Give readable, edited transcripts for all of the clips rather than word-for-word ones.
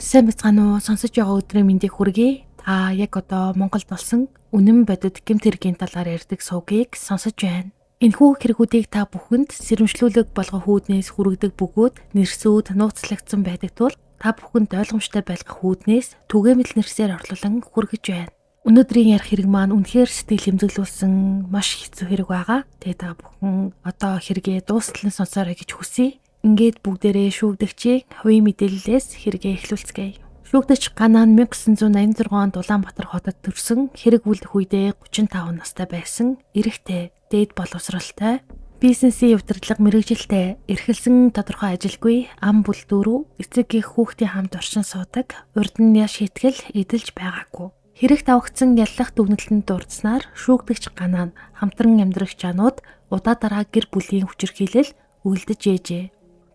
Сайн бацгаана уу? Сонсож байгаа өдрийн мэндийг хүргэе. Та яг одоо Монголд болсон үнэн бодит гэмт хэргийн талаар ярьдаг суугийг сонсож байна. Энэхүү хэрэгүүдийг та бүхэнд сэрэмжлүүлэг болгох хүүднээс хүргэдэг бөгөөд нэрсүүд нууцлагдсан байдаг тул та бүхэнд ойлгомжтой байлгах хүүднээс түгээмэл нэрсээр орлуулан хүргэж байна. Өнөөдрийн ярих хэрэг маань үнэхээр сэтгэл хэмзэглүүлсэн маш хэцүү хэрэг байгаа. Тэгээ та бүхэн одоо хэрэгээ дуустал нь сонсоорой гэж хүсье. Ингээд бүгдээрээ шүүгдэгчийн хувийн мэдээллээс хэрэгээ эхлүүлцгээе. Шүүгдэгч Ганаан 1986 онд Улаанбаатар хотод төрсөн, хэрэг үлдэх үедээ 35 настай байсан, эрэгтэй, дээд боловсралтай, бизнесийн удирдлага мэргэжилтэй, эрхэлсэн тодорхой ажилгүй, ам бүл дөрөв, эцэг эх хүүхдийн хамт оршин суудаг, урд нь яш итгэл эдэлж байгаагүй. Хэрэг тавгдсан яллах дүгнэлтэнд дурдсанаар шүүгдэгч Ганаан хамтран амьдрах жанууд удаа дараа гэр бүлийн хүчирхийлэл үлдэж ээжээ.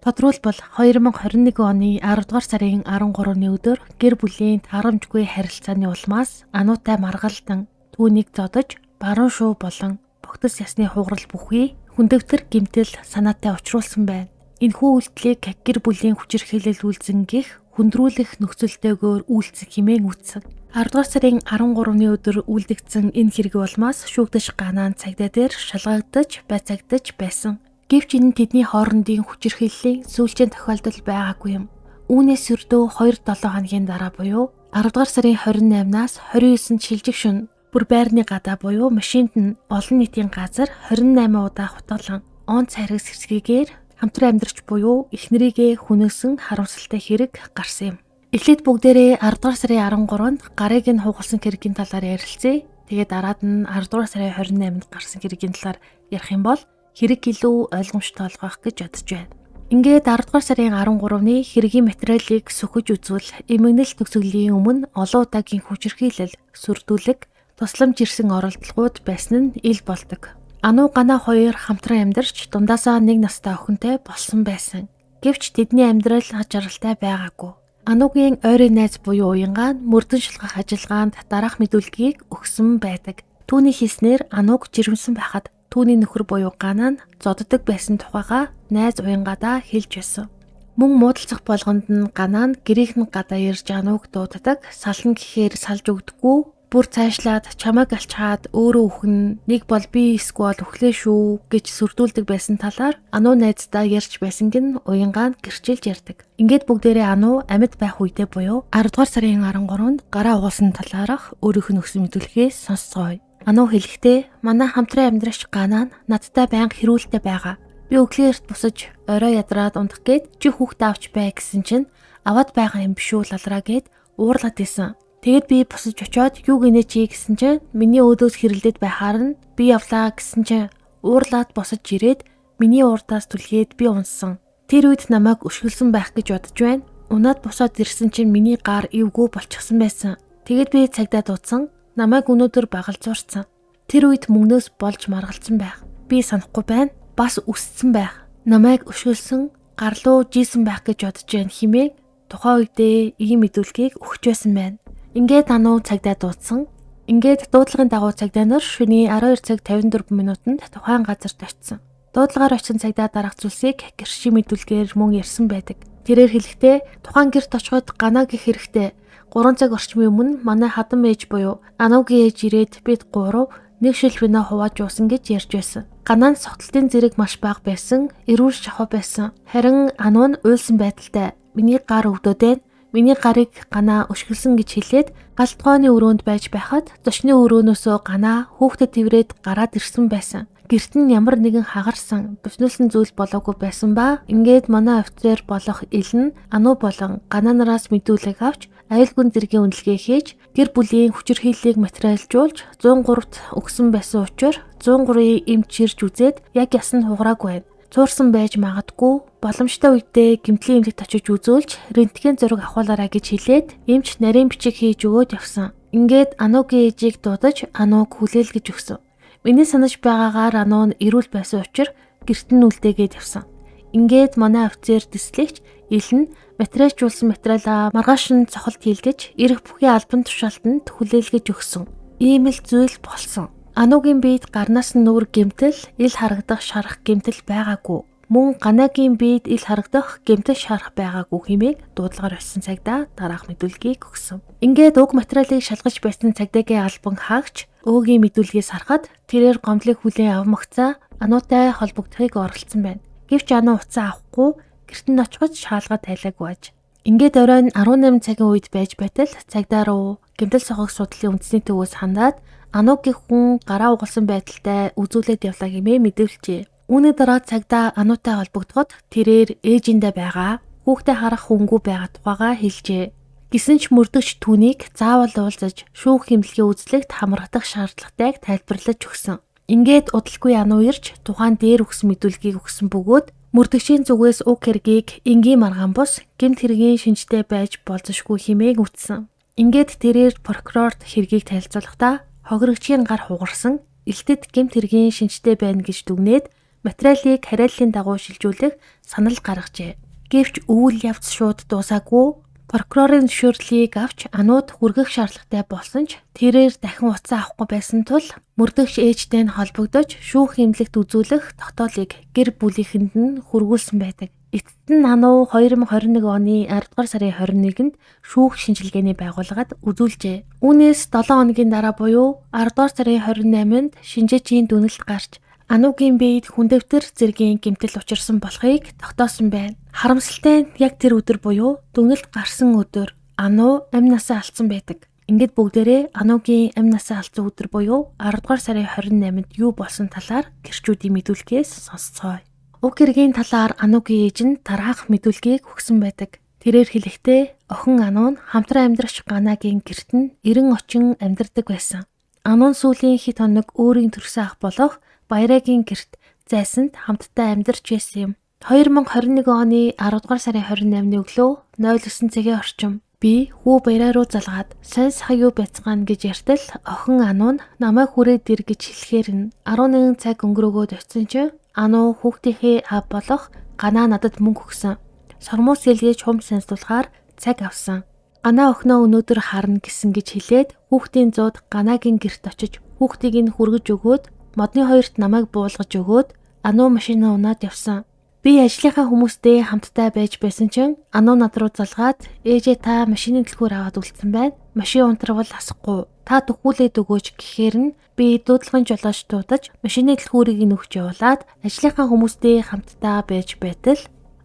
Тодруулбал 2021 оны 10 дугаар сарын 13-ны өдөр гэр бүлийн таарамжгүй харилцааны улмаас ануутай маргалдан түүнийг зодож баруун шуу болон богтос ясны хугарал бүхий хүндэвтэр гэмтэл санаатай учруулсан байна. Энэхүү үйлдэлийг гэр бүлийн хүчирхийлэл үйлдсэн гих хүндрүүлэх нөхцөлтэйгээр үйлцэх хэмээн үтсэн. 10 дугаар сарын 13-ны өдөр үлдэгдсэн энэ хэрэг улмаас шүүгдэж Ганаан цагдаа дээр шалгагдаж байцаагдаж байсан. Гэвч энэ тэдний хоорондын хүчирхийллийн сүүлчийн тохиолдол байгаагүй юм. Үүнээс өрдөө 2-7 хоногийн дараа буюу 10 дугаар сарын 28-наас 29-нд шилжих шөнө бүр байрны гадаа буюу машинд нь олон нийтийн газар 28 удаа хутгалан он цайраг сэрсгээгээр хамтран амьдарч буюу эхнэрийгээ хүнөөсөн харамсалтай хэрэг гарсан юм. Эхлээд бүгдээрээ 10 дугаар сарын 13-нд гарыг нь хугалсан хэргийн талаар ярилцъя. Тэгээд дараад нь 10 дугаар сарын 28-нд гарсан хэргийн талаар ярих юм бол хэрэг илүү ойлгомжтой болгох гэж бодож байна. Ингээд 10 дугаар сарын 13-ны хэргийн материалыг сөхөж үзвэл эмгэнэл төгсгөлийн өмнө олон удаагийн хүчирхийлэл, сүрдүүлэг, тусламж ирсэн оролдлогууд байсан нь ил болдог. Ануу Ганаа хоёр хамтран амьдарч дундаасаа нэг настай охинтой болсон байсан. Гэвч тэдний амьдрал хажаралтай байгаагүй. Ануугийн ойрын найз буюу уянгаан мөрдөн шалгах ажиллагаанд дараах мэдүүлгийг өгсөн байдаг. Түүний хэлснээр Анууг жирэмсэн байхад түүний нөхөр буюу Ганаа нь зоддог байсан тухайга найз уянгаадаа хэлж байсан. Мөн муудалцах болгонд нь Ганаа нь гэрийнх нь гадаа ирж Анууг дууддаг, сална гэхээр салж өгдөггүй, бүр цаашлаад чамайг алчхаад өөрөө өхөн нэг бол би эсвэл өхлөө шүү гэж сүрдүүлдэг байсан талаар Ануу найздаа ярьж байсан гин уянгаа нь гэрчилж ярьдаг. Ингээд бүгдээрээ Ануу амьд байх үедээ буюу 10 дугаар сарын 13-нд гараа угаасан талаарх өөрийнх нь өгсөн мэдүүлгээс сонсцгоё. Ануу хэлэхдээ манай хамтран амьдрагч Ганаа надтай байнга хэрүүлтэй байгаа. Би өглөөрт бусаж орой ядраад ундах гээд чи хүүхдээ авч бай гэсэн чинь аваад байгаа юм биш үү лалраа гээд уурлаад исэн. Тэгэд би бусаж очиод юу гинэ чи гэсэн чинь миний өөдөөс хэрэлдээд байхаар нь би явлаа гэсэн чинь уурлаад босож ирээд миний уурдаас түлхээд би унссан. Тэр үед намайг өшгөлсөн байх гэж бодож байна. Унаад босоод ирсэн чинь миний гар эвгүй болчихсон байсан. Тэгэд би цагдаа дуудсан. Намайг өнөөдөр багалзуурсан. Тэр үед мөнгнөөс болж маргалцсан байх. Би санахгүй байна. Бас үсцсэн байх. Намайг өшгөлсөн, гарлуу жийсэн байх гэж бодож байна хэмээн тухайн үедээ ийм мэдүүлгийг өгч байсан байна. Ингээд Ануу цагдаа дуудсан. Ингээд дуудлагын дагуу цагдаа нар шөнийн 12 цаг 54 минутанд тухайн газарт очсон. Дуудлагаар очсон цагдаа дараах зүйлсийг гэршийн мэдүүлгээр мөн ярьсан байдаг. Тэрээр хэлэхдээ тухайн гэрт очиход Ганаа гэх хэрэгтэй 3 цаг орчмын өмнө манай хадам ээж буюу Ануугийн ээж ирээд бид гурав нэг шил вино хувааж уусан гэж ярьж байсан. Ганаа согтолтын зэрэг маш бага байсан, эрүүл шахуу байсан. Харин Ануу нь уйлсан байдалтай миний гар өвдөөд миний гарыг Ганаа өшгөлсөн гэж хэлээд галтгооны өрөөнд байж байхад зочны өрөөнөөсөө Ганаа хүүхдэд тэрврээд гараад ирсэн байсан. Гэрт нь ямар нэгэн хагарсан, бөснөлсөн зүйл болоогүй байсан ба ингээд манай офицер болох ил нь Ануу болон Ганаа нараас мэдүүлэг авч аюулгүй зэргийн үнэлгээ хийж гэр бүлийн хүчирхийллийг материалжуулж 103-т өгсөн байсан учраас 103-ийн эмч ирж үзээд яг ясн хугараагүй байна. Цуурсан байж магадгүй, боломжтой үедээ гэмтлийн эмнэлэгт очиж үзүүлж рентген зураг авахуулаарай гэж хэлээд эмч нарийн бичиг хийж өгөөд явсан. Ингээд Ануугийн ээжийг дуудаж Анууг хүлээлгэж өгсөн. Миний санаж байгаагаар Ануу нь эрүүл байсан учраас гэрт нь үлдээгээд явсан. Ингээд манай офицер дэслэгч ил нь материалжуулсан материалаа маргааш нь цохолт хийлгэж эрэх бүхий албан тушаалтанд хүлээлгэж өгсөн. Ийм л зүйл болсон. Ануугийн биед гарнаас нь нүүр гэмтэл, ил харагдах шарах гэмтэл байгаагүй. Мөн Ганагийн биед ил харагдах гэмтэл шарах байгаагүй хэмээн дуудлагаар болсон цагдаа дараах мэдүүлгийг өгсөн. Ингээд уг материалыг шалгаж байсан цагдаагийн албан хаагч өөгийн мэдүүлгээс харахад тэрээр гомдлыг хүлээн авмагцаа Ануутай холбогдохыг оролцсон байна. Гэвч Ануу уцаа авахгүй гэрт нь очиход шаалгаа тайлаагүй аж. Ингээд оройн 18 цагийн үед байж байтал цагдаа руу гэмтэл сохох судлалын үндэсний төвөөс хандаад Ануугийн хүн гараа угалсан байдалтай үзүүлээд явлаа хэмээн мэдээлжээ. Үүний дараа цагдаа Ануутай холбогдоход тэрээр ээжиндээ байгаа хүүхдээ харах хүнгүй байгаа тухайга хэлжээ. Гэсэн ч мөрдөгч түүнийг заавал уулзаж шүүх хэмлэлийн үзлэгт хамрагдах шаардлагатайг тайлбарлаж өгсөн. Ингээд удалгүй Ануу ирж тухайн дээр өгсөн мэдүүлгийг өгсөн бөгөөд мөрдөгчийн зүгээс уг хэргийг энгийн маргаан бус гэмт хэргийн шинжтэй байж болзошгүй хэмээн үтсэн. Ингээд тэрээр прокурорт хэргийг танилцуулахдаа хохирогчийн гар хугарсан элтэд гэмт хэргийн шинжтэй байна гэж дүгнээд материалыг хариаллын дагуу шилжүүлэх санал гаргажээ. Гэвч үйл явц шууд дуусаагүй. Прокурорын зөвшөөрлийг авч Анууд хүргэх шаардлагатай болсон ч тэрээр дахин уцаа авахгүй байсан тул мөрдөгч ээжтэй нь холбогдож шүүх хэмлэгт үзүүлэх тогтоолыг гэр бүлийнхэнд нь хүргүүлсэн байдаг. Эцэст нь Ануу 2021 оны 10 дугаар сарын 21-нд шүүх шинжилгээний байгууллагад үзүүлжээ. Үүнээс 7 хоногийн дараа буюу 10 дугаар сарын 28-нд шинжээчийн дүгнэлт гарч Ануугийн биед хүндэвтэр зэргийн гэмтэл учирсан болохыг тогтоосон байна. Харамсалтай нь яг тэр өдөр буюу дүгнэлт гарсан өдөр Ануу амь насаа алдсан байдаг. Ингээд бүгдээрээ Ануугийн амь насаа алдсан өдөр буюу 10 дугаар сарын 28-нд юу болсон талаар гэрчүүдийн мэдүүлгээс сонсцгоё. Уг хэргийн талаар Ануугийн ээж нь дараах мэдүүлгийг өгсөн байдаг. Тэрээр хэлэхдээ охин Ануу нь хамтран амьдрах Ганагийн гэрт нь 90 очин амьдардаг байсан. Ануу сүүлийн хэд хоног өөрийн төрсөн ах болох Баярагийн гэрт зайсанд хамтдаа амьдарч байсан юм. 2021 оны 10 дугаар сарын 28-ны өглөө 09 цагийн орчим би хүү Баяраа руу залгаад сайн сайхан юу байцгаана гэж ярьтал охин Ануу намайг хүрээд ир гэж хэлэхээр нь 11 цаг өнгөрөөгөөд очисон чинь Ануу хүүхдийнхээ аав болох Ганаа надад мөнгө өгсөн. Сормоос ялгээж хум санслуулахаар цаг авсан. Ганаа охиноо өнөөдөр харна гэсэн гэж хэлээд хүүхдийн зууд Ганагийн гэрт очиж хүүхдийг нь хүргэж өгөөд модны хоёрт намайг буулгаж өгөөд Ануу машинаа унаад явсан. Би ажлынхаа хүмүүстэй хамтдаа байж байсан чинь Ануу над руу залгаад ээжээ та машины дэлгүүр аваад үлдсэн байна. Машин унтравал асахгүй. Та төхүүлээд өгөөч гэхээр нь би дуудлагын жолооч дуудаж машины дэлгүүрийг нь өгч явуулаад ажлынхаа хүмүүстэй хамтдаа байж байтал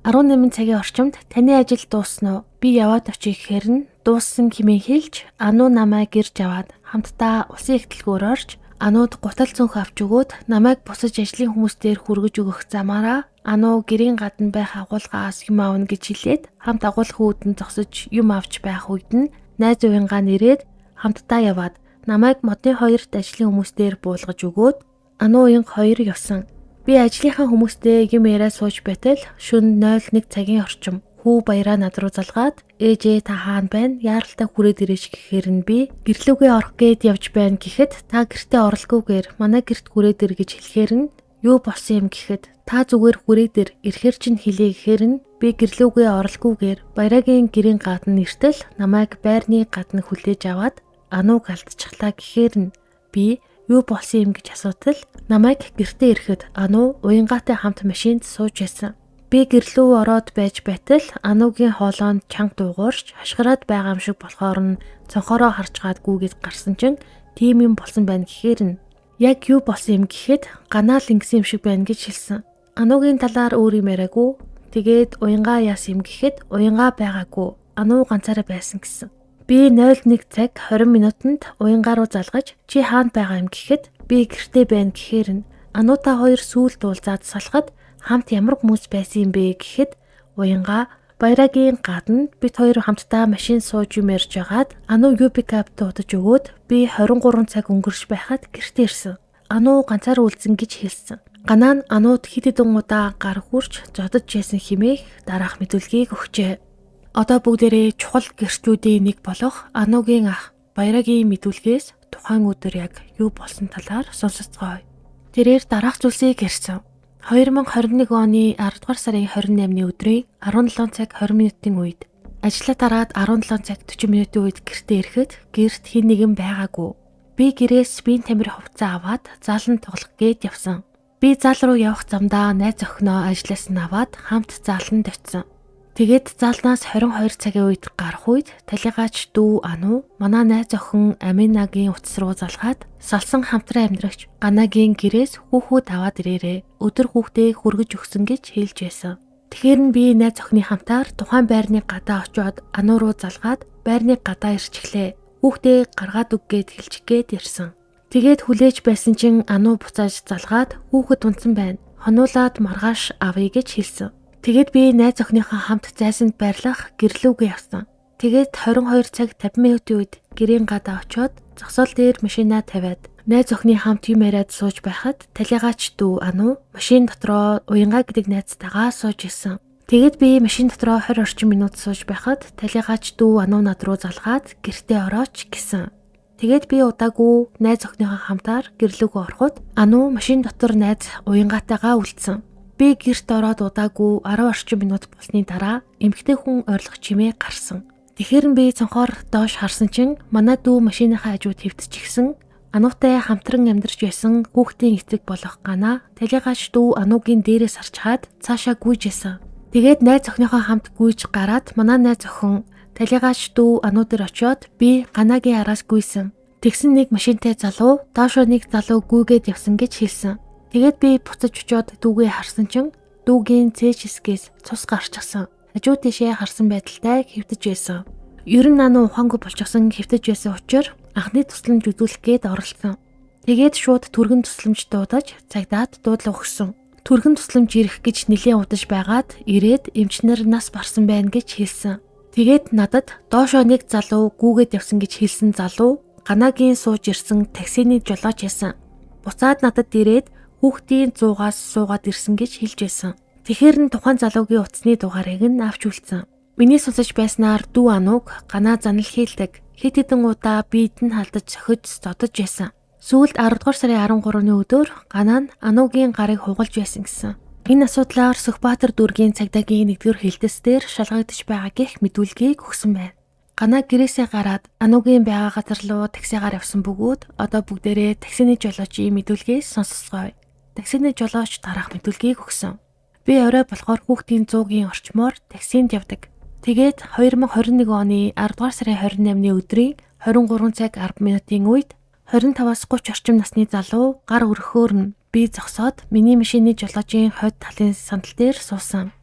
18 цагийн орчимд таны ажил дуусна уу? Би яваад очие гэхээр нь дууссан хэмээн хэлж Ануу намайг гэрж аваад хамтдаа усын их дэлгүүр орж Анууд гутал цүнх авч өгөөд намайг бусаж ажлын хүмүүстээр хүргэж өгөх замаараа Ануу гэрийн гадна байх агуулгаас юм аавна гэж хэлээд хамт агуулгын үүдэн зогсож юм авч байх үед нь найз уянгаа нэрээд хамтдаа яваад намайг модны хоёрт ажлын хүмүүстээр буулгаж өгөөд Ануу уянг хоёр явсан. Би ажлынхаа хүмүүстэй юм яриа сууж байтал шөнө 01 цагийн орчим хүү Баяраа над руу залгаад ээжээ та хаана байна? Яаралтай хүрээд ирээч гэхээр нь би гэрлүүгээ орох гээд явж байна гэхэд та гэртээ оролгүйгээр манай гэрт хүрээд ир гэж хэлэхээр нь юу болсон юм гэхэд та зүгээр хүрээд ир ирэхэр чинь хэлээ гэхээр нь би гэрлүүгээ оролгүйгээр Баярагийн гэрийн гадна иртэл намайг байрны гадна хүлээж аваад Анууг алдчихлаа гэхээр нь би юу болсон юм гэж асуутал намайг гэртээ ирэхэд Ануу уянгаатай хамт машинд сууж байсан. Би гэрлүү ороод байж байтал Ануугийн хоолоонд чанга дуугарч хашгираад байгаа юм шиг болохоор нь цонхороо харж гадгүйгээд гарсан чинь тийм юм болсон байна гэхээр нь яг юу болсон юм гэхэд Ганаа л ингэсэн юм шиг байна гэж хэлсэн. Ануугийн талаар өөр юм яриаггүй. Тэгээд уянгаа яасан юм гэхэд уянгаа байгаагүй. Ануу ганцаараа байсан гэсэн. Би 01 цаг 20 минутанд уянгаа руу залгаж чи хаана байгаа юм гэхэд би гэртээ байна гэхээр нь Ануутай хоёр сүүлд уулзаад салахад хамт ямар хүмүүс байсан юм бэ гэхэд уянгаа Баярагийн гадна бид хоёр хамтдаа машин сууж юм ярьж байгаад Ануу UP-кап дуудаж өгөөд би 23 цаг өнгөрч байхад гэртээ ирсэн. Ануу ганцаар үлдсэн гэж хэлсэн. Ганаа нь Анууд хэд хэдэн удаа гар хүрч зодож яйсан хэмээх дараах мэдүүлгийг өгчээ. Одоо бүгдээрээ чухал гэрчүүдийн нэг болох Ануугийн ах Баярагийн мэдүүлгээс тухайн өдөр яг юу болсон талаар сонсоцгоё. Тэрээр дараах зүйлсийг ярьсан. 2021 оны 10 дугаар сарын 28-ны өдрийн 17 цаг 20 минутын үед ажлаа тараад 17 цаг 40 минутын үед гэртээ ирэхэд гэрт хэн нэгэн байгаагүй. Би гэрээс биеийн тамирын хувцас аваад заалан тоглох гээд явсан. Би зал руу явах замдаа найз охиноо ажлаас нь аваад хамт зааланд очив. Тэгээд заалнаас 22 цагийн үед гарах үед талигаач дүү Ану манай найз охин Аминагийн утас руу залгаад салсан хамтран амьдрагч Ганагийн гэрээс хүүхүүд аваад ирээрээ. Өдөр хүүхдээ хүргэж өгсөн гэж хэлж байсан. Тэгэхээр нь би найз охины хамтаар тухайн байрны гадаа очиод Ану руу залгаад байрны гадаа ирчихлээ. Хүүхдээ гаргаад өггээд хэлчихгээд ирсэн. Тэгээд хүлээж байсан чин Ану буцааж залгаад хүүхэд унтсан байна. Хонуулаад маргааш авъя гэж хэлсэн. Тэгээд би найз охиныхоо хамт зайсанд байрлах гэрлүүгээ явсан. Тэгээд 22 цаг 50 минутын үед гэрийн гадаа очиод зогсоол дээр машинаа тавиад найз охины хамт юм яриад сууж байхад талигаач дүү Ану машин дотроо Уянга гэдэг найзтайгаа сууж исэн. Тэгээд би машин дотроо 20 орчим минут сууж байхад талигаач дүү Ану над руу залгаад гэртээ орооч гэсэн. Тэгээд би удаагүй найз охиныхоо хамтаар гэрлүүгөө ороход Ану машин дотор найз Уянгатайгаа үлдсэн. Би гэрт ороод удаагүй 10 орчим минут болсны дараа эмэгтэй хүн ойрлох чимээ гарсан. Тэгэхээр би цонхоор доош харсан чин манай дүү машиныхаа хажууд хэвтчихсэн. Ануутай хамтран амьдарч байсан хүүхдийн эцэг болох Гана талигаач дүү Анугийн дээрээс харчаад цаашаа гүйж исэн. Тэгээд найз охиныхоо хамт гүйж гараад манай найз охин талигаач дүү Ану дээр очиод би Ганагийн араас гүйсэн. Тэгсэн нэг машинтай залуу доошоо нэг залуу гүйгээд явсан гэж хэлсэн. Тэгээд би буцаж очиод дүүгээ харсан чин дүүгийн цээж хэсгээс цус гарчихсан. Хажуу тийшээ харсан байдалтай хэвтэж байсан. Ер нь Ану ухаангүй болчихсон хэвтэж байсан учраас анхны тусламж үзүүлэх гээд оролцсон. Тэгээд шууд түргэн тусламж дуудаж цагдаад дуудлага өгсөн. Түргэн тусламж ирэх гэж нэлээд удаж байгаад ирээд эмчнэр нас барсан байна гэж хэлсэн. Тэгээд надад доошоо нэг залуу гүүгээд явсан гэж хэлсэн залуу Ганагийн сууж ирсэн таксины жолооч байсан. Буцаад надад ирээд хүүхдийн 100-аас суугаад ирсэн гэж хэлж байсан. Тэгэхээр нь тухайн залуугийн утасны дугаарыг нь авч үлдсэн. Миний сонсож байснаар дүү Ануг Гана занал хийлдэг. Хэд хэдэн удаа биед нь халдаж сохиж зодож байсан. Сүүлд 10 дугаар сарын 13-ны өдөр Гана нь Анугийн гарыг хугалж байсан гэсэн. Энэ асуудлаар Сүхбаатар дүүргийн цагдаагийн 1-р хэлтэс дээр шалгагдаж байгаа гэх мэдүүлгийг өгсөн байна. Гана гэрээсээ гараад Анугийн байгаа газар руу таксигаар явсан бөгөөд одоо бүгдээрээ таксины жолоочийн мэдүүлгээс сонсцгоё. Таксины жолооч дараах мэдүүлгийг өгсөн. Би орой болохоор хүүхдийн 100-гийн орчмоор таксинд явдаг. Тэгээд 2021 оны 10 дугаар сарын 28-ны өдрийн 23 цаг 10 минутын үед 25-аас 30 орчим насны залуу гар өрхөөр нь би зогсоод миний машины жолоочийн хойд талын сандал дээр суусан.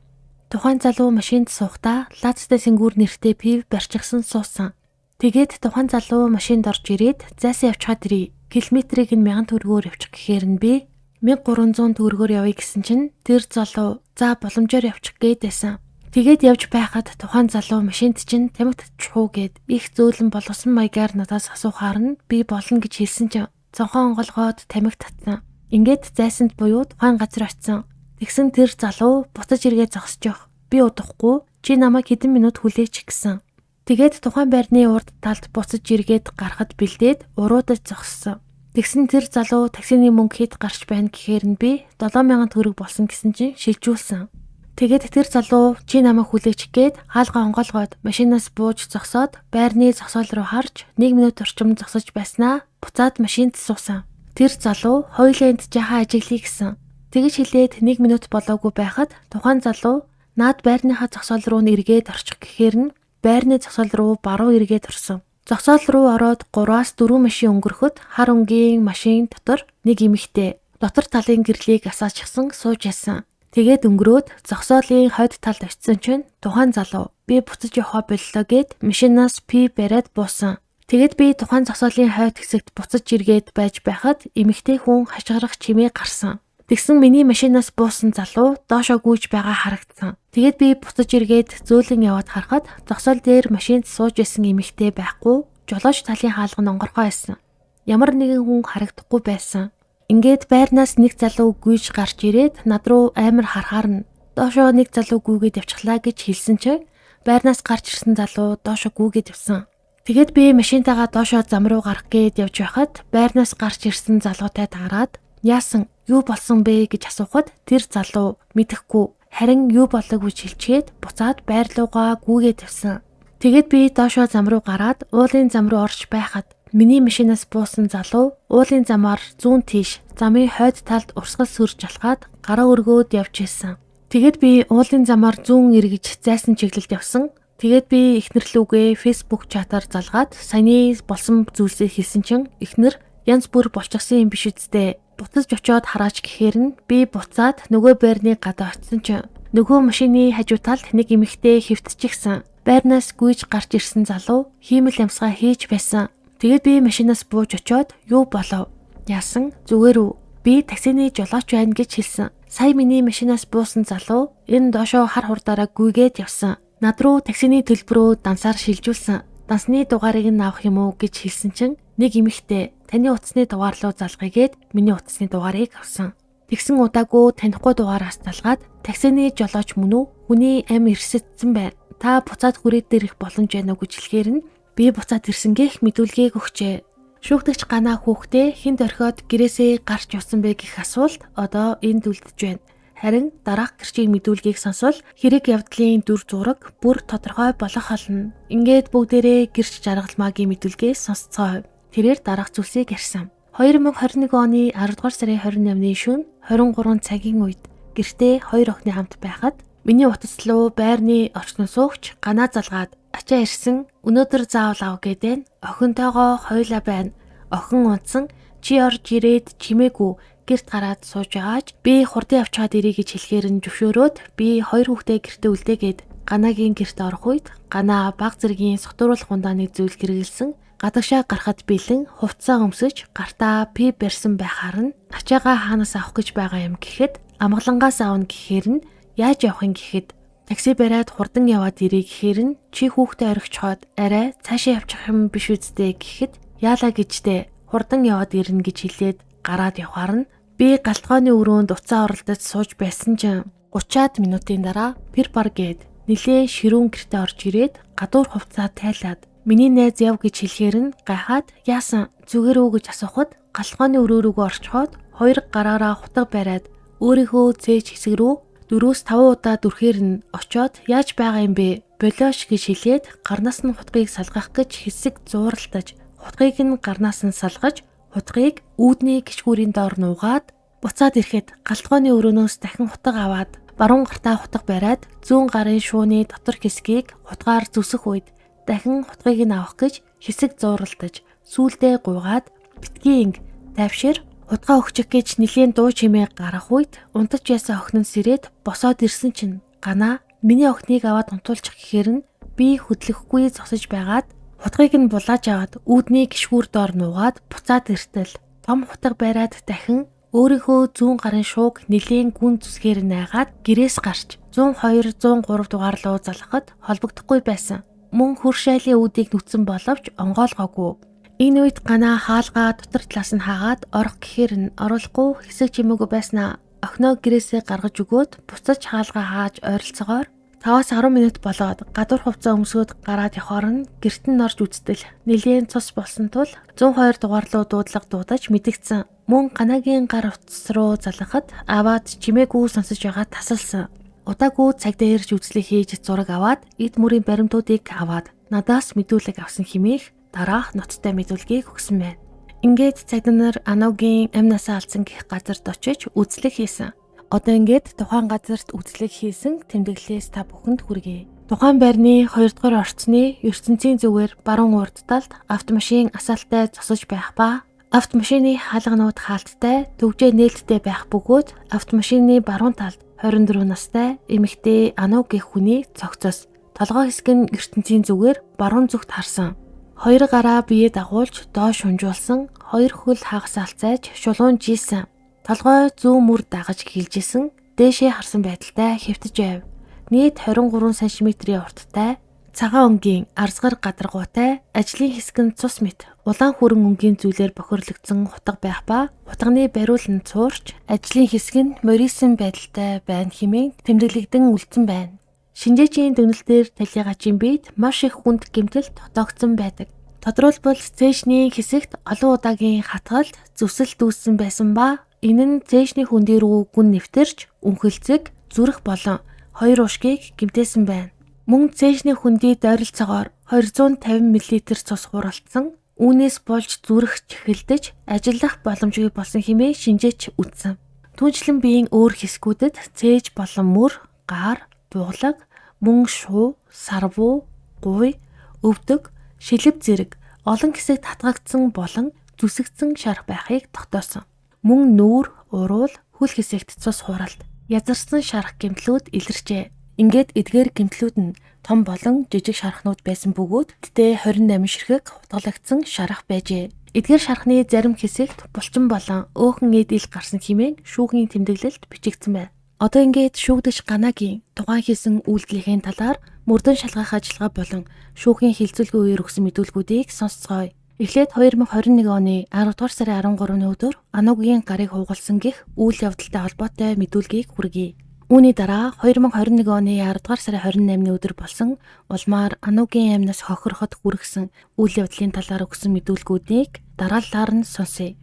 Тухайн залуу машинд суухдаа лацтай сэнгүүр нэртэй пив барьчихсан суусан. Тэгээд тухайн залуу машинд орж ирээд зайсан явчихад ирээ. Километрийг нь 1000 төгрөгөөр явчих гэхээр нь би 1300 төгрөгөөр явъя гэсэн чинь тэр залуу за боломжоор явчих гээдсэн. Тэгээд явж байхад тухайн залуу машинд чинь тамхи татчихуу гэд их зөөлөн болгосон маягаар надаас асуухаар нь би болно гэж хэлсэн чинь цонхоо онголгоод тамхи татсан. Ингээд зайсанд буюу тухайн газар очисон. Тэгсэн тэр залуу буцаж иргээ зогсож явах. Би удахгүй чи намайг хэдэн минут хүлээч гэсэн. Тэгээд тухайн байрны урд талд буцаж иргээд гарахад бэлдээд уруудаж зогссон. Тэгсэн тэр залуу таксины мөнгө хэд гарч байна гэхээр нь би 7000 төгрөг болсон гэсэн чинь шилжүүлсэн. Тэгээд тэр залуу чи намайг хүлээч гээд хаалгаа онгоолгоод машинаас бууж зогсоод байрны зогсоол руу харж 1 минут орчим зогсож байснаа буцаад машинд суусан. Тэр залуу хойлоонд жаахан ажиглая гэсэн. Тэгэж хэлээд 1 минут болоогүй байхад тухайн залуу наад байрныхаа зогсоол руу эргээд орчих гэхээр нь байрны зогсоол руу баруун эргээд орсон. Зогсоол руу ороод 3-аас 4 машин өнгөрөхөд хар өнгийн машин дотор нэг эмэгтэй дотор талын гэрлийг асаачихсан сууж ясан. Тэгээд өнгөрөөд зогсоолын хойд талд очисон чинь тухайн залуу би буцаж явахаа боллоо гэд машинаас пи бариад буусан. Тэгэд би тухайн зогсоолын хойд хэсэгт буцаж эргээд байж байхад эмэгтэй хүн хашгирах чимээ гарсан. Тэгсэн миний машинаас буусан залуу доошоо гүйж байгаа харагдсан. Тэгээд би буцаж эргээд зөөлөн яваад харахад зогсоол дээр машинд сууж исэн эмэгтэй байхгүй, жолооч талын хаалга нь онгорхоо байсан. Ямар нэгэн хүн харагдахгүй байсан. Ингээд байрнаас нэг залуу гүйж гарч ирээд над руу амар харахаар нь доошоо нэг залуу гүйгээд явчихлаа гэж хэлсэн чинь байрнаас гарч ирсэн залуу доошоо гүйгээд явсан. Тэгээд би машинтайгаа доошоо зам руу гарах гээд явж байхад байрнаас гарч ирсэн залуутай таарад яасан юу болсон бэ гэж асуухад тэр залуу мэдэхгүй харин юу болоогүй шилжгээд буцаад байр руугаа гүйгээд явсан. Тэгээд би доошоо зам руу гараад уулын зам руу орж байхад миний машинаас буусан залуу уулын замаар зүүн тийш замын хойд талд урсгал сүрж алхаад гараа өргөөд явж ирсэн. Тэгэд би уулын замаар зүүн эргэж зайсан чиглэлд явсан. Тэгээд би эхнэрлүүгээ Facebook чатаар залгаад саяны болсон зүйлсээ хэлсэн чинь эхнэр янз бүр болчихсон юм биш үсттэй. Буцаж очиод хараач гэхээр нь би буцаад нөгөө байрны гадаа очисон чинь нөгөө машины хажуу талд нэг эмэгтэй хэвтчихсэн. Байрнаас гүйж гарч ирсэн залуу хиймэл ямсгаа хийж байсан. Тэгээд би машинаас бууж очиод юу болов? Яасан? Зүгээр үү? Би таксины жолооч байна гэж хэлсэн. Сая миний машинаас буусан залуу энэ доошоо хар хурдаараа гүйгээд явсан. Над руу таксины төлбөрөө дансаар шилжүүлсэн. Дансны дугаарыг нь авах юм уу гэж хэлсэн чинь нэг эмэгтэй таны утасны дугаар руу залгийгээд миний утасны дугаарыг авсан. Тэгсэн удаагүй танихгүй дугаараас залгаад таксины жолооч мөн үү? Хүний ам ирсэтсэн байна. Та буцаад хүрээд ирэх боломж байна уу гэж хэлэхээр нь би буцаад ирсэн гэх мэдүүлгийг өгчээ. Шүүгдэгч ганаа хүүхдээ хэн дөрхиод гэрээсээ гарч явсан бэ гэх асуулт одоо энд үлдэж байна. Харин дараах гэрчийн мэдүүлгийг сонсвол хэрэг явдлын дүр зураг бүр тодорхой болох болно. Ингээд бүгдээрээ гэрч жаргалмаагийн мэдүүлгээ сонсцгоо. Тэрээр дараах зүйлсийг ярьсан. 2021 оны 10 дугаар сарын 28-ны шөнө 23 цагийн үед гэртээ хоёр охины хамт байхад миний утас руу байрны орчноо суугч ганаа залгаад ачаа ирсэн өнөөдөр заавал ав гэдэн охинтойгоо хоёлаа байна. Охин унтсан чи орж ирээд чимээгүй гэрт гараад сууж байгаач би хурдан явчаад ирье гэж хэлэхээр нь зөвшөөрөөд би хоёр хүүхдээ гэртээ үлдээгээд ганагийн гэрт орох үед ганаа баг зэргийн согтууруулах ундааны зүйл хэрэгэлсэн гадагшаа гарахад бэлэн хувцас өмсөж гартаа пи барьсан байхаар нь ачаагаа хаанаас авах гэж байгаа юм гэхэд амгалангаас аавна гэхээр нь яаж явах юм гэхэд такси бариад хурдан яваад ирье гэхээр нь чи хүүхдээ орхиж хоод арай цаашаа явчих юм биш үсттэй гэхэд яалаа гэжтэй хурдан яваад ирнэ гэж хэлээд гараад явхаар нь би галтгооны өрөөнд уцаа оролдож сууж байсан чинь 30-аад минутын дараа пэр бар гээд нилээн ширүүн гэртээ орж ирээд гадуур хувцаа тайлаад миний найз яв гэж хэлэхээр нь гайхаад яасан зүгээр үү гэж асуухад галтгооны өрөө рүүгээ орчхоод хоёр гараараа хутга бариад өөрийнхөө цээж хэсэг рүү 4-5 удаа дүрхээр нь очоод яаж байгаа юм бэ? Болоош гэж хэлээд гарнаас нь хутгийг салгах гэж хэсэг зууралтаж хутгийг нь гарнаас нь салгаж хутгийг үүдний гişгүүрийн доор нуугаад буцаад ирэхэд галтгооны өрөөнөөс дахин хутга аваад баруун гартаа хутга бариад зүүн гарын шууны дотор хэсгийг хутгаар зүсэх үед дахин хутгийг нь авах гэж хэсэг зууралтаж сүүлдээ гуйгаад битгий инг тайвшир хутгаа өгчих гэж нэлийн дуу чимээ гарах үед унтаж ясан охин нь сэрээд босоод ирсэн чинь ганаа миний охиныг аваад унтуулчих гэхээр нь би хөдлөхгүй зогсож байгаад хутгийг нь булааж аваад үүдний гişгүүр доор нуугаад буцаад иртэл том хутга бариад дахин өөрийнхөө зүүн гарын шууг нэлийн гүн зүсгээр найгаад гэрээс гарч 102 103 дугаар руу залгахад холбогдохгүй байсан. Мөн хөрш айлын үүдийг нүцэн боловч онгоолгоогүй. Энэ үед ганаа хаалгаа дотор талаас нь хаагаад орох гэхээр нь оруулахгүй хэсэг чимээгүй байснаа охиноо гэрээсээ гаргаж өгөөд буцаж хаалгаа хааж ойролцоогоор 5-10 минут болоод гадуур хувцас өмсгөөд гараад явхаар нь гэрт нь орж үзтэл нэлийн цус болсон тул 102 дугаар руу дуудлага дуудаж мэдгдсэн. Мөн ганагийн гар утас руу залгахад аваад чимээгүй сонсож байгаа тасалсан. Удаагүй цагдаа ирж үзлээ хийж зураг аваад эд мөрийн баримтуудыг аваад надаас мэдүүлэг авсан хэмээх дараах ноцтой мэдүүлгийг өгсөн байна. Ингээд цагдаа нар Аногийн амнасаа алдсан гэх газарт очиж үзлэг хийсэн. Одоо ингээд тухайн газарт үзлэг хийсэн тэмдэглэлээс та бүхэнд хүргэе. Тухайн байрны 2 дугаар орцны ертөнцийн зүгээр баруун урд талд автомашин асаалтай зогсож байх ба автомашины хаалганууд хаалттай төгжээ нээлттэй байх бөгөөд автомашины баруун талд 24 настай эмэгтэй Ано гэх хүний цогцос толгой хэсэг нь ертөнцийн зүгээр баруун зүгт харсан. Хоёр гараа бие дагуулж доош унжуулсан, хоёр хөл хагас алцайж шулуун жийсэн. Толгой зүүн мөр дагаж хилжсэн, дээшээ харсан байдалтай хэвтэж байв. Нийт 23 см-ийн урттай, цагаан өнгийн арзгар гадаргуутай, ажлын хэсэг нь цус мэт, улаан хүрэн өнгийн зүйлээр бохирлогдсон хутга байх ба хутганы бариул нь цуурч, ажлын хэсэг нь морисон байдалтай байна хэмээн тэмдэглэгдэн үлдсэн байна. Шинжээчийн дүгнэлтээр талигачийн биед маш их хүнд гэмтэлд тогтоогдсон байдаг. Тодорхойлбол цээжний хэсэгт олон удаагийн хатгалт зүсэл дүүссэн байсан ба энэ нь цээжний хүндий рүү гүн нэвтэрч үнхэлцэг, зүрх болон хоёр ушгийг гэмтээсэн байна. Мөн цээжний хүндий дойролцоогоор 250 мл цус хуралдсан Үүнээс болж зүрх чихэлдэж ажиллах боломжгүй болсон хэмээн шинжээч үзсэн. Түүнчлэн биеийн өөр хэсгүүдэд цээж болон мөр, гар, буглаг, мөн шуу, сарвуу, гуй, өвдөг, шилэв зэрэг олон хэсэг татгагдсан болон зүсэгдсэн шарх байхыг тогтоосон. Мөн нүүр, уруул, хөл хэсэгт цус хуралд язарсан шарх гэмтлүүд илэрчээ. Ингээд эдгээр гэмтлүүд нь том болон жижиг шархнууд байсан бөгөөд тэдээ 28 ширхэг хутгалагдсан шарах байжээ. Эдгээр шархны зарим хэсэгт булчин болон өөхөн эд ил гарсан хэмээн шүүхийн тэмдэглэлд бичигдсэн байна. Одоо ингээд шүүгдэж Ганагийн тухайн хийсэн үйлдэлийн талаар мөрдөн шалгах ажиллагаа болон шүүхийн хилцүүлгийн үеэр өгсөн мэдүүлгүүдийг сонсцгоё. Эхлээд 2021 оны 10 дугаар сарын 13-ны өдөр Анугийн гарыг хугалсан гэх үйл явдалтай холбоотой мэдүүлгийг хүргэе. Үүний дараа 2021 оны 10 дугаар сарын 28-ны өдөр болсон улмаар Анугийн амнаас хохироход хүргэсэн үйл явдлын талаар өгсөн мэдүүлгүүдийг дараалалаар нь сонсъё.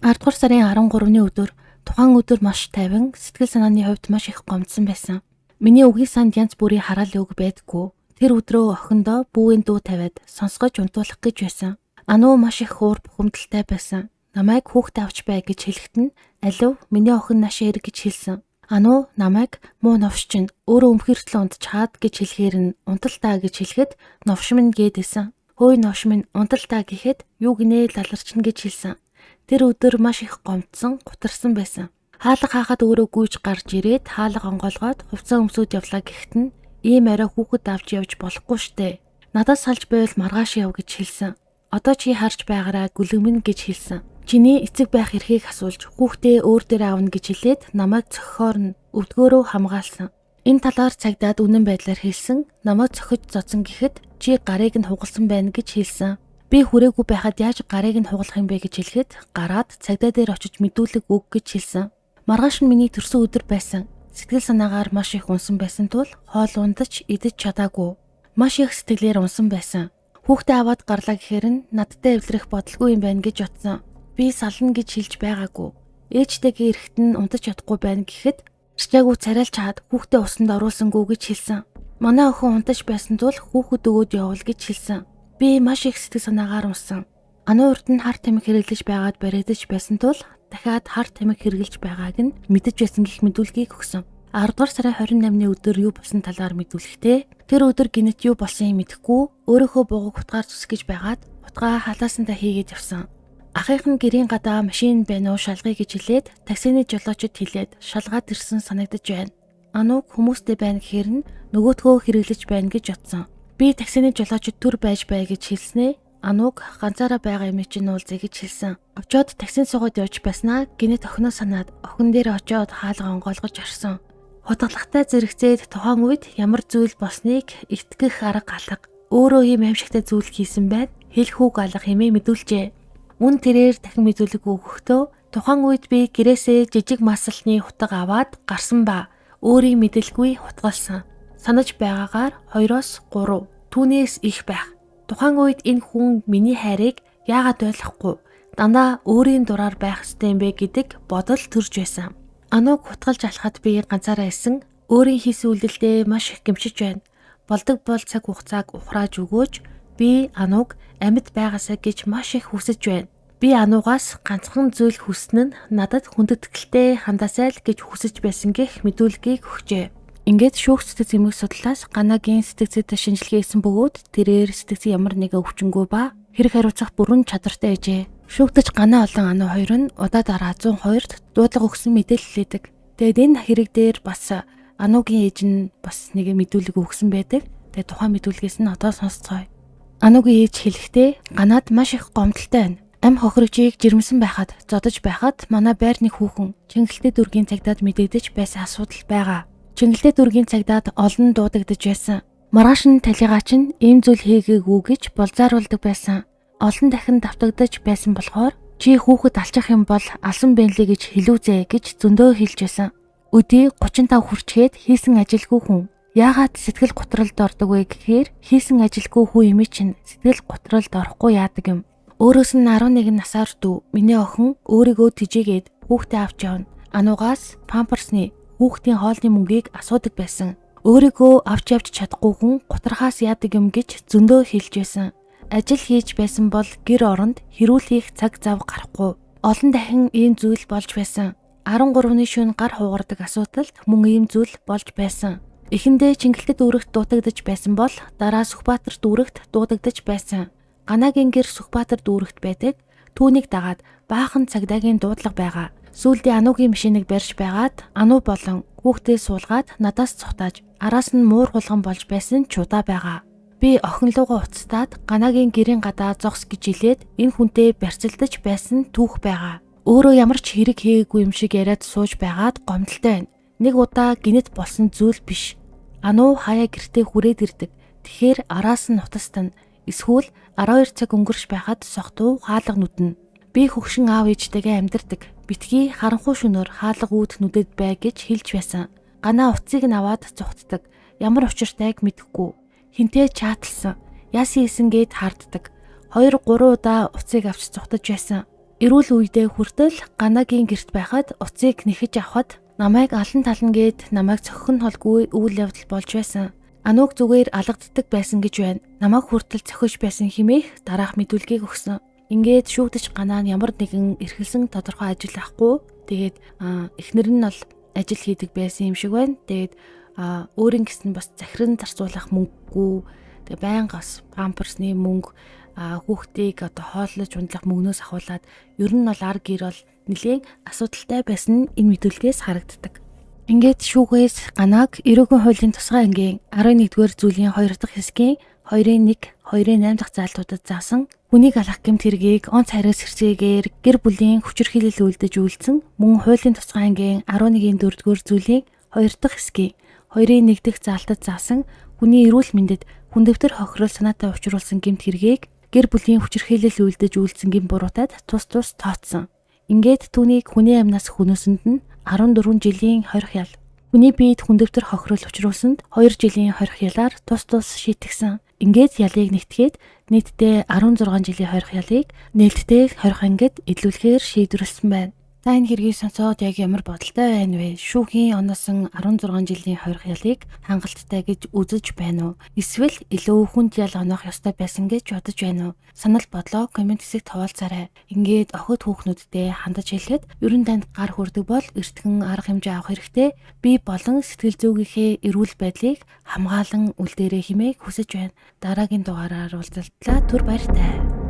10 дугаар сарын 13-ны өдөр тухайн өдөр маш тайван, сэтгэл санааны хувьд маш их гомдсон байсан. Миний үгийн санд янз бүрийн хараал үг байдаггүй. Тэр өдрөө охиндоо бүүгийн дуу тавиад сонсгож унтуулах гэж байсан. Ану маш их уур бухимдалтай байсан. Намайг хүүхдээ авч бай гэж хэлэхэд нь алив миний охин наашаа ирэх гэж хэлсэн. Ану намайг муу новш чинь өөрөө өмхөртлөө унтчихад гэж хэлэхээр нь унталтаа гэж хэлэхэд новш минь гээдсэн. Хөөе новш минь унталтаа гэхэд юу гинэ лаларчна гэж хэлсэн. Тэр өдөр маш их гомдсон, гутарсан байсан. Хаалга хаахад өөрөө гүйж гарч ирээд хаалга онгоолгоод хувцас өмсөд явлаа гэхэд нь ийм арай хүүхэд авч явж болохгүй штэ. Надаас салж байвал маргааш яв гэж хэлсэн. Одоо чи харж байгаараа гүлгэмэн гэж хэлсэн. Чиний эцэг байх эрхийг асуулж хүүхдээ өөр дээр аавна гэж хэлээд намайг цохихоор нь өвдгөөрөө хамгаалсан. Энэ талаар цагдаад үнэн байдлаар хэлсэн. Намайг цохиж зодсон гэхэд чи гарыг нь хугалсан байна гэж хэлсэн. Би хүрээгүй байхад яаж гарыг нь хугалах юм бэ гэж хэлэхэд гараад цагдаа дээр очиж мэдүүлэг өг гэж хэлсэн. Маргааш нь миний төрсөн өдөр байсан. Сэтгэл санаагаар маш их унсан байсан тул хоол ундаж идэж чадаагүй. Маш их сэтгэлээр унсан байсан. Хүүхдээ аваад гарлаа гэхээр нь надтай эвлэрэх бодлого юм байна гэж бодсон. Би сална гэж хэлж байгаагүй. Ээжтэйгээ эрэхт нь унтаж чадахгүй байна гэхэд арчаагүй царайлж хаад хүүхдээ усанд оруулсангүй гэж хэлсэн. Манай охин унтаж байсан тул хүүхэд өгөөд явуул гэж хэлсэн. Би маш их сэтгэл санаагаар унсан. Ану урд нь хар тамхи хэрэглэж байгаад баригдаж байсан тул дахиад хар тамхи хэрэглэж байгааг нь мэдэж байсан гэх мэдүүлгийг өгсөн. 10 дугаар сарын 28-ны өдөр юу болсон талаар мэдүүлэхдээ тэр өдөр гинэт юу болсон юм мэдэхгүй өөрийнхөө буугыг утгаар зүсгэж байгаад утгаа халаасандаа хийгээд явсан. Ахынх нь гэрийн гадаа машин байна уу шалгая гэж хэлээд таксины жолоочд хэлээд шалгаад ирсэн санагдаж байна. Ануг хүмүүстэй байна гэхээр нь нөгөөтгөө хэрэглэж байна гэж бодсон. Би таксины жолоочд төр байж бай гэж хэлснээ. Ануг ганцаараа байгаа юм чинь уулзъя гэж хэлсэн. Очоод таксин суугаад явж байснаа гинэт охиноо санаад охин дээр очоод хаалга онгоолгож орсон. Хутгалагтай зэрэгцээд тухайн үед ямар зүйл болсныг итгэх арга алга. Өөрөө ийм аимшигтай зүйл хийсэн байд хэлэх үг алга хэмээн мэдүүлжээ. Үн тэрээр дахин мэдүүлэг өгөхдөө тухайн үед би гэрээсээ жижиг масалны хутга аваад гарсан ба өөрийн мэдэлгүй хутгалсан. Санаж байгаагаар 2-3 түүнээс их байх. Тухайн үед энэ хүн миний хайрыг яагаад ойлгохгүй дандаа өөрийн дураар байх ёстой юм бэ гэдэг бодол төрж байсан. Ануг хутгалж алхахад би ганцаараа исэн өөрийн хийсэн үйлдэлдээ маш их гэмшиж байна. Болдог бол цаг хугацааг ухрааж өгөөж би Ануг амьд байгаасаа гэж маш их хүсэж байна. Би Анугаас ганцхан зүйл хүснэ нь надад хүндэтгэлтэй хандаасай л гэж хүсэж байсан гэх мэдүүлгийг өгчээ. Ингээд шүүх сэтгц эмгэг судлаас Ганагийн сэтгцэд шинжилгээ хийсэн бөгөөд тэрээр сэтгцийн ямар нэгэн өвчнгүй ба хэрэг хариуцах бүрэн чадвартай ээжээ. Шүүгдэж Гана олон Ану хоёр нь удаа дараа 102-д дуудлага өгсөн мэдээлэл хэлдэг. Тэгэд энэ хэрэг дээр бас Анугийн ээж нь бас нэг мэдүүлэг өгсөн байдаг. Тэгээд тухайн мэдүүлгээс нь одоо сонсцгоё. Анугийн ээж хэлэхдээ Ганаад маш их гомдолтой байна. Ам хохирогчийг жирэмсэн байхад зодож байхад манай байрны хүүхэн Чингэлтэй дүүргийн цагдаад мэдэгдэж байсан асуудал байгаа. Чингэлтэй дүүргийн цагдаад олон дуудагдж байсан. Маргааш нь талигаа чинь ийм зүйл хийгээгүй гэж болзааруулдаг байсан. Олон дахин давтагдаж байсан болохоор чи хүүхэд алчих юм бол алсан бэнлээ гэж хэлүүзээ гэж зөндөө хэлж байсан. Өдий 35 хүрчгээд хийсэн ажилгүй хүн яагаад сэтгэл готролд ордог вэ гэхээр хийсэн ажилгүй хүн юм чинь сэтгэл готролд орохгүй яадаг юм. Өөрөөс нь 11 насаар дүү миний охин өөрийгөө тижээгээд хүүхдээ авч явна. Анугаас памперсны хүүхдийн хоолны мөнгийг асуудаг байсан. Өөрийгөө авч явж чадахгүй хүн гутрахаас яадаг юм гэж зөндөө хэлж байсан. Ажил хийж байсан бол гэр оронд хэрүүлэх цаг зав гарахгүй. Олон дахин ийм зүйл болж байсан. 13-ны шөнө гар хугардаг асуудалд мөн ийм зүйл болж байсан. Эхэндээ Чингэлтэд дүүрэгт дутагдж байсан бол дараа Сүхбаатар дүүрэгт дутагдж байсан. Ганагийн гэр Сүхбаатар дүүрэгт байдаг. Түүнийг дагаад баахан цагдаагийн дуудлага байгаа. Сүүлдээ Ануугийн машиныг барьж байгаад Ануу болон хүүхдээ суулгаад надаас цухтааж араас нь муур хулган болж байсан ч удаа байгаа. Би охинлуугаа уцтаад Ганагийн гэрийн гадаа зогс гэж хэлээд энэ хүнтэй барьцалдаж байсан түүх байгаа. Өөрөө ямар ч хэрэг хийгээгүй юм шиг яриад сууж байгаад гомдолтой байна. Нэг удаа гинэт болсон зүйл биш. Ануу хаяа гэртээ хүрээд ирдэг. Тэгэхээр араас нь нутастана. Эсвэл 12 цаг өнгөрч байхад сохтуу хаалга нүднэ. Би хөгшин аав ээжтэйгээ амьдардаг. Битгий харанхуй шөнөөр хаалга үүд нүдэд бай гэж хэлж байсан. Ганаа уцыг нь аваад цухтдаг. Ямар учиртайг мэдэхгүй. Хинтээ чааталсан. Яасан исэн гээд харддаг. 2-3 удаа уцыг авч цухтаж байсан. Эрүүл үедээ хүртэл Ганагийн гэрт байхад уцыг нэхэж авахад намайг алан тална гээд намайг цохих нь холгүй үйл явдал болж байсан. Анууг зүгээр алгаддаг байсан гэж байна. Намайг хүртэл цохиж байсан хэмээх дараах мэдүүлгийг өгсөн. Ингээд шүүгдэж Ганаа нь ямар нэгэн эрхэлсэн тодорхой ажил авахгүй. Тэгээд эхнэр нь бол ажил хийдэг байсан юм шиг байна. Тэгээд өөрийн гэсэн бас захиран зарцуулах мөнгөгүй. Тэгээд байнга бас памперсны мөнгө хүүхдийг одоо хооллож ундлах мөнгнөөс ахуулаад ер нь бол ар гэр бол нэлийн асуудалтай байсан нь энэ мэдүүлгээс харагддаг. Ингээд шүүгээс Ганааг эрүүгийн хуулийн тусгай ангийн 11-р зүйлийн 2 дахь хэсгийн 2-1, 2-8 дахь заалтуудад заасан хүнийг алах гэмт хэргийг онц хариас хэрцээгээр гэр бүлийн хүчирхийлэл үйлдэж үйлдсэн мөн хуулийн тусгай ангийн 11-ийн 4-р зүйлийн 2 дахь хэсгийн 2-1 дахь заалтад заасан хүний эрүүл мэндэд хүндэвтэр хохирол санаатай учруулсан гэмт хэргийг гэр бүлийн хүчирхийлэл үйлдэж үйлдсэн гэм буруутад тус тооцсон. Ингээд түүнийг хүний амнаас хөнөөсөнд нь 14 жилийн хорих ял. Хүний биед хүндэвтэр хохирол учруулсанд 2 жилийн хорих ялаар тус шийтгсэн. Ингээд ялыг нэгтгээд нийтдээ 16 жилийн хорих ялыг нээлттэй хорих ангид илүүлэхээр шийдвэрлсэн байна. Та энэ хэргийг сонсоод яг ямар бодолтой байна вэ? Шүүхийн оноосон 16 жилийн хорих ялыг хангалттай гэж үзэж байна уу? Эсвэл илүү хүнд ял оноох ёстой байсан гэж бодож байна уу? Санал бодлоо комент хэсэгт хуваалцаарай. Ингээд охид хүүхнүүдтэй хандаж хэлэхэд ерөн танд гар хүрдэг бол эртхэн арга хэмжээ авах хэрэгтэй. Би болон сэтгэл зүйгийнхээ эрүүл байдлыг хамгаалан үлдээрэй хэмээн хүсэж байна. Дараагийн дугаараар уулзалтлаа. Түр баяртай.